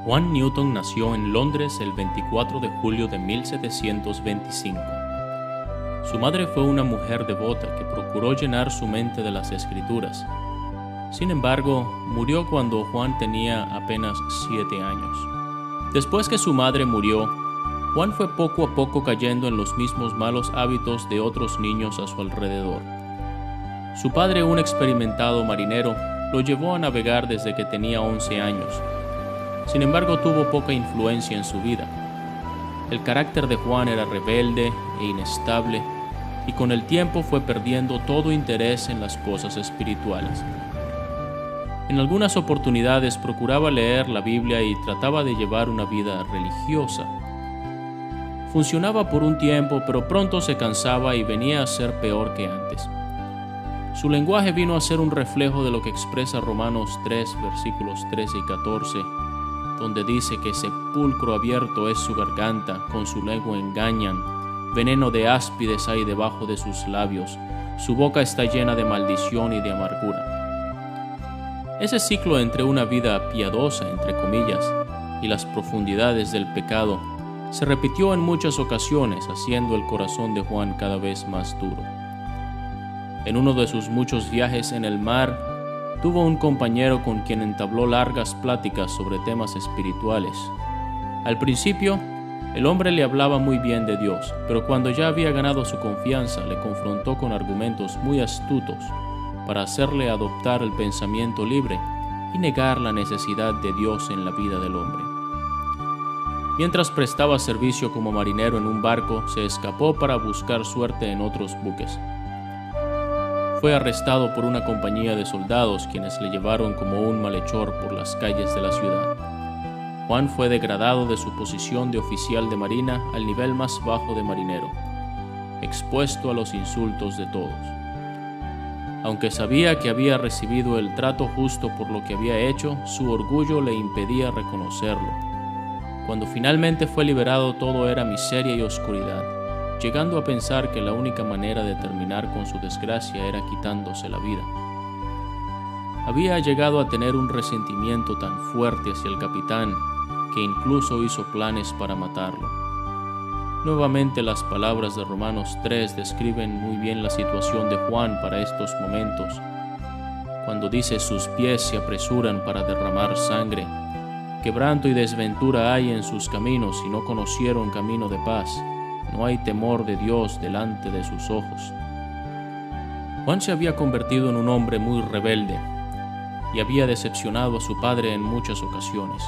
Juan Newton nació en Londres el 24 de julio de 1725. Su madre fue una mujer devota que procuró llenar su mente de las Escrituras. Sin embargo, murió cuando Juan tenía apenas 7 años. Después que su madre murió, Juan fue poco a poco cayendo en los mismos malos hábitos de otros niños a su alrededor. Su padre, un experimentado marinero, lo llevó a navegar desde que tenía 11 años. Sin embargo, tuvo poca influencia en su vida. El carácter de Juan era rebelde e inestable, y con el tiempo fue perdiendo todo interés en las cosas espirituales. En algunas oportunidades procuraba leer la Biblia y trataba de llevar una vida religiosa. Funcionaba por un tiempo, pero pronto se cansaba y venía a ser peor que antes. Su lenguaje vino a ser un reflejo de lo que expresa Romanos 3, versículos 13 y 14, donde dice que sepulcro abierto es su garganta, con su lengua engañan, veneno de áspides hay debajo de sus labios, su boca está llena de maldición y de amargura. Ese ciclo entre una vida piadosa, entre comillas, y las profundidades del pecado, se repitió en muchas ocasiones, haciendo el corazón de Juan cada vez más duro. En uno de sus muchos viajes en el mar, tuvo un compañero con quien entabló largas pláticas sobre temas espirituales. Al principio, el hombre le hablaba muy bien de Dios, pero cuando ya había ganado su confianza, le confrontó con argumentos muy astutos para hacerle adoptar el pensamiento libre y negar la necesidad de Dios en la vida del hombre. Mientras prestaba servicio como marinero en un barco, se escapó para buscar suerte en otros buques. Fue arrestado por una compañía de soldados quienes le llevaron como un malhechor por las calles de la ciudad. Juan fue degradado de su posición de oficial de marina al nivel más bajo de marinero, expuesto a los insultos de todos. Aunque sabía que había recibido el trato justo por lo que había hecho, su orgullo le impedía reconocerlo. Cuando finalmente fue liberado, todo era miseria y oscuridad, llegando a pensar que la única manera de terminar con su desgracia era quitándose la vida. Había llegado a tener un resentimiento tan fuerte hacia el capitán que incluso hizo planes para matarlo. Nuevamente las palabras de Romanos 3 describen muy bien la situación de Juan para estos momentos, cuando dice: sus pies se apresuran para derramar sangre, quebranto y desventura hay en sus caminos y no conocieron camino de paz. No hay temor de Dios delante de sus ojos. Juan se había convertido en un hombre muy rebelde y había decepcionado a su padre en muchas ocasiones.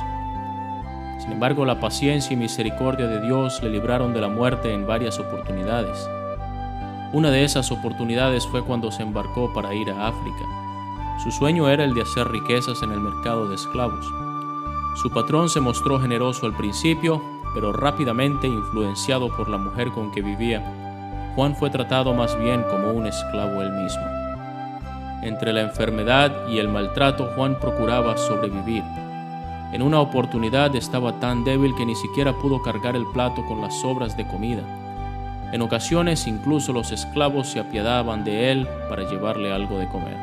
Sin embargo, la paciencia y misericordia de Dios le libraron de la muerte en varias oportunidades. Una de esas oportunidades fue cuando se embarcó para ir a África. Su sueño era el de hacer riquezas en el mercado de esclavos. Su patrón se mostró generoso al principio, pero rápidamente, influenciado por la mujer con que vivía, Juan fue tratado más bien como un esclavo él mismo. Entre la enfermedad y el maltrato, Juan procuraba sobrevivir. En una oportunidad estaba tan débil que ni siquiera pudo cargar el plato con las sobras de comida. En ocasiones, incluso los esclavos se apiadaban de él para llevarle algo de comer.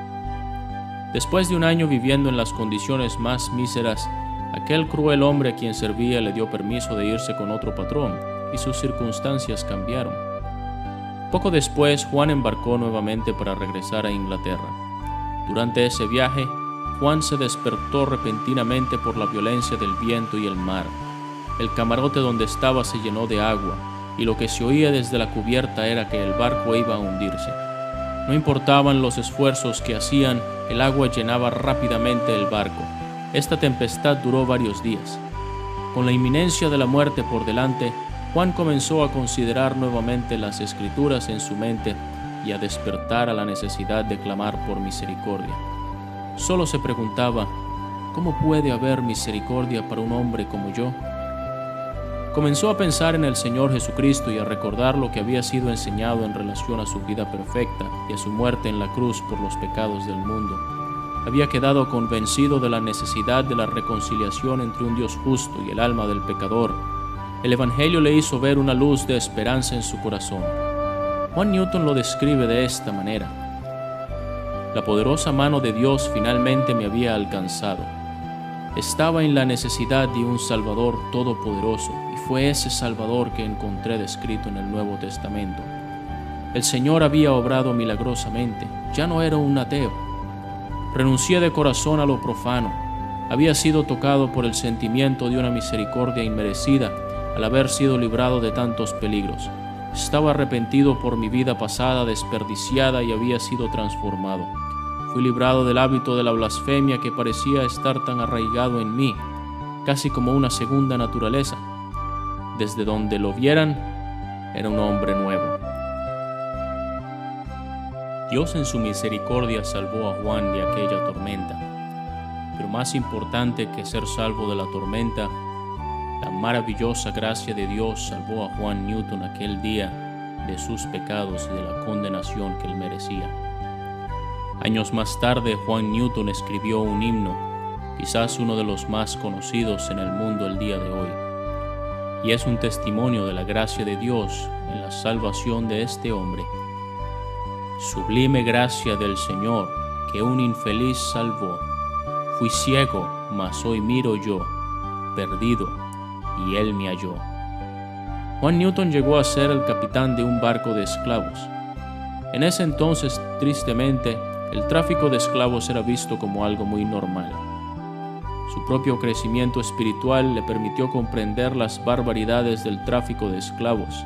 Después de un año viviendo en las condiciones más míseras, aquel cruel hombre a quien servía le dio permiso de irse con otro patrón, y sus circunstancias cambiaron. Poco después, Juan embarcó nuevamente para regresar a Inglaterra. Durante ese viaje, Juan se despertó repentinamente por la violencia del viento y el mar. El camarote donde estaba se llenó de agua, y lo que se oía desde la cubierta era que el barco iba a hundirse. No importaban los esfuerzos que hacían, el agua llenaba rápidamente el barco. Esta tempestad duró varios días. Con la inminencia de la muerte por delante, Juan comenzó a considerar nuevamente las Escrituras en su mente y a despertar a la necesidad de clamar por misericordia. Solo se preguntaba: ¿cómo puede haber misericordia para un hombre como yo? Comenzó a pensar en el Señor Jesucristo y a recordar lo que había sido enseñado en relación a su vida perfecta y a su muerte en la cruz por los pecados del mundo. Había quedado convencido de la necesidad de la reconciliación entre un Dios justo y el alma del pecador. El Evangelio le hizo ver una luz de esperanza en su corazón. Juan Newton lo describe de esta manera: la poderosa mano de Dios finalmente me había alcanzado. Estaba en la necesidad de un Salvador todopoderoso, y fue ese Salvador que encontré descrito en el Nuevo Testamento. El Señor había obrado milagrosamente, ya no era un ateo. Renuncié de corazón a lo profano. Había sido tocado por el sentimiento de una misericordia inmerecida al haber sido librado de tantos peligros. Estaba arrepentido por mi vida pasada desperdiciada y había sido transformado. Fui librado del hábito de la blasfemia que parecía estar tan arraigado en mí, casi como una segunda naturaleza. Desde donde lo vieran, era un hombre nuevo. Dios en su misericordia salvó a Juan de aquella tormenta. Pero más importante que ser salvo de la tormenta, la maravillosa gracia de Dios salvó a Juan Newton aquel día de sus pecados y de la condenación que él merecía. Años más tarde, Juan Newton escribió un himno, quizás uno de los más conocidos en el mundo el día de hoy, y es un testimonio de la gracia de Dios en la salvación de este hombre. Sublime gracia del Señor, que un infeliz salvó. Fui ciego, mas hoy miro yo, perdido, y Él me halló. Juan Newton llegó a ser el capitán de un barco de esclavos. En ese entonces, tristemente, el tráfico de esclavos era visto como algo muy normal. Su propio crecimiento espiritual le permitió comprender las barbaridades del tráfico de esclavos.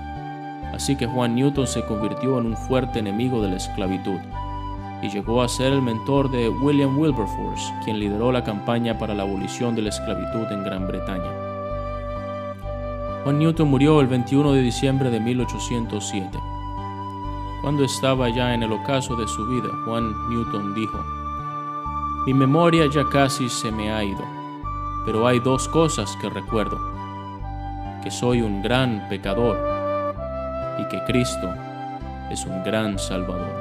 Así que Juan Newton se convirtió en un fuerte enemigo de la esclavitud y llegó a ser el mentor de William Wilberforce, quien lideró la campaña para la abolición de la esclavitud en Gran Bretaña. Juan Newton murió el 21 de diciembre de 1807. Cuando estaba ya en el ocaso de su vida, Juan Newton dijo: «Mi memoria ya casi se me ha ido, pero hay dos cosas que recuerdo: que soy un gran pecador y que Cristo es un gran Salvador».